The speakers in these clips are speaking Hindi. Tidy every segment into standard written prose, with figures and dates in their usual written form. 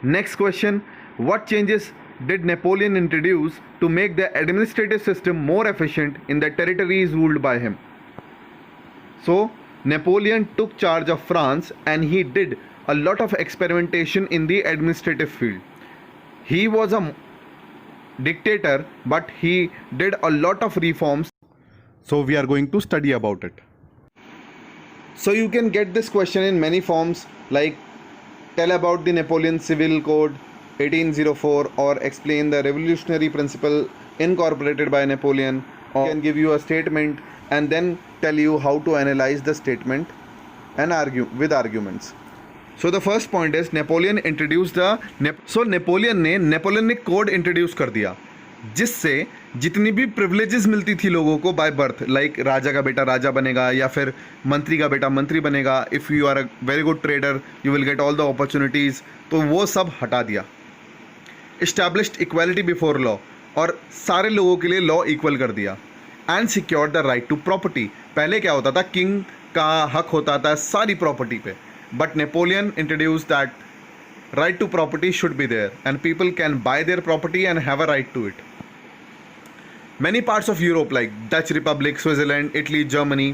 Next question, what changes did Napoleon introduce to make the administrative system more efficient in the territories ruled by him? So, Napoleon took charge of France and he did a lot of experimentation in the administrative field. He was a dictator, but he did a lot of reforms. So, we are going to study about it. So, you can get this question in many forms, like tell about the Napoleon Civil Code 1804, or explain the revolutionary principle incorporated by Napoleon, or can give you a statement and then tell you how to analyze the statement and argue with arguments. So the first point is Napoleon introduced the Napoleon ने कोड इंट्रोड्यूस कर दिया जिससे जितनी भी प्रिविलेजेस मिलती थी लोगों को बाय बर्थ, लाइक राजा का बेटा राजा बनेगा या फिर मंत्री का बेटा मंत्री बनेगा, if you are a very good trader you will get all the opportunities, तो वो सब हटा दिया. इस्टेब्लिश्ड इक्वालिटी बिफोर लॉ, और सारे लोगों के लिए लॉ इक्वल कर दिया. And secure the right to property. पहले क्या होता था, किंग का हक होता था सारी प्रॉपर्टी पे, but Napoleon introduce that right to property should be there and people can buy their property and have a right to it. Many parts of Europe like Dutch Republic, Switzerland, Italy, Germany,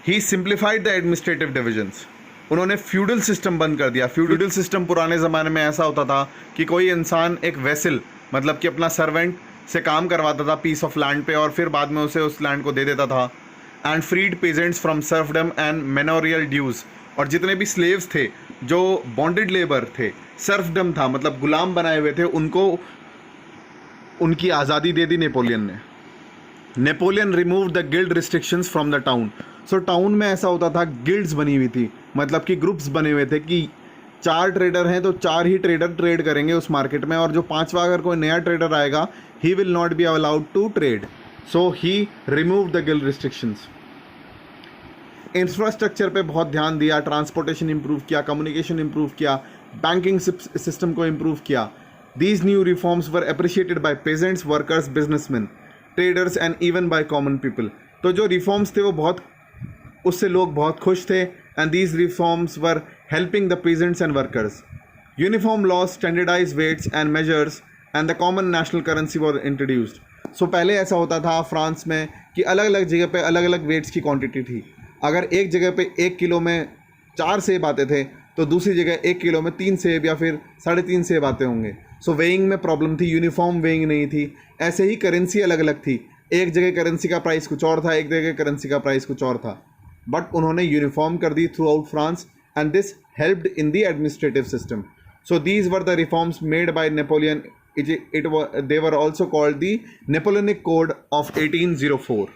he simplified the administrative divisions. उन्होंने फ्यूडल सिस्टम बंद कर दिया. फ्यूडल सिस्टम पुराने ज़माने में ऐसा होता था कि कोई इंसान एक वेसल, मतलब कि अपना सर्वेंट से काम करवाता था पीस ऑफ लैंड पे, और फिर बाद में उसे उस लैंड को दे देता था. And freed peasants from serfdom and manorial dues. और जितने भी स्लेव्स थे जो बॉन्डेड लेबर थे, सर्फडम था मतलब गुलाम बनाए हुए थे, उनको उनकी आज़ादी दे दी नेपोलियन ने. Napoleon remove the guild restrictions from the town. So town में ऐसा होता था, गिल्ड्स बनी हुई थी, मतलब कि ग्रुप्स बने हुए थे कि 4 ट्रेडर हैं तो 4 ही ट्रेडर ट्रेड करेंगे उस मार्केट में, और जो 5वां अगर कोई नया ट्रेडर आएगा he will not be allowed to trade. So he remove the guild restrictions. Infrastructure पे बहुत ध्यान दिया, ट्रांसपोर्टेशन इंप्रूव किया, कम्युनिकेशन इंप्रूव किया, बैंकिंग सिस्टम को इंप्रूव किया. These new reforms were appreciated by peasants, workers, businessmen, traders and even by common people. तो जो रिफॉर्म्स थे वो बहुत, उससे लोग बहुत खुश थे. And these reforms were helping the peasants and workers. Uniform laws, standardise weights and measures and the common national currency were introduced. So पहले ऐसा होता था फ्रांस में कि अलग अलग जगह पे अलग अलग वेट्स की क्वांटिटी थी. अगर एक जगह पे 1 किलो में 4 सेब आते थे तो दूसरी जगह 1 किलो में 3 सेब या फिर 3.5 सेब आते होंगे. सो वेइंग में प्रॉब्लम थी, यूनिफॉर्म वेइंग नहीं थी. ऐसे ही करेंसी अलग अलग थी, एक जगह करेंसी का प्राइस कुछ और था, एक जगह करेंसी का प्राइस कुछ और था, बट उन्होंने यूनिफॉर्म कर दी throughout France and this helped in the administrative system. So these were the reforms made by Napoleon. They were also called the Napoleonic Code of 1804.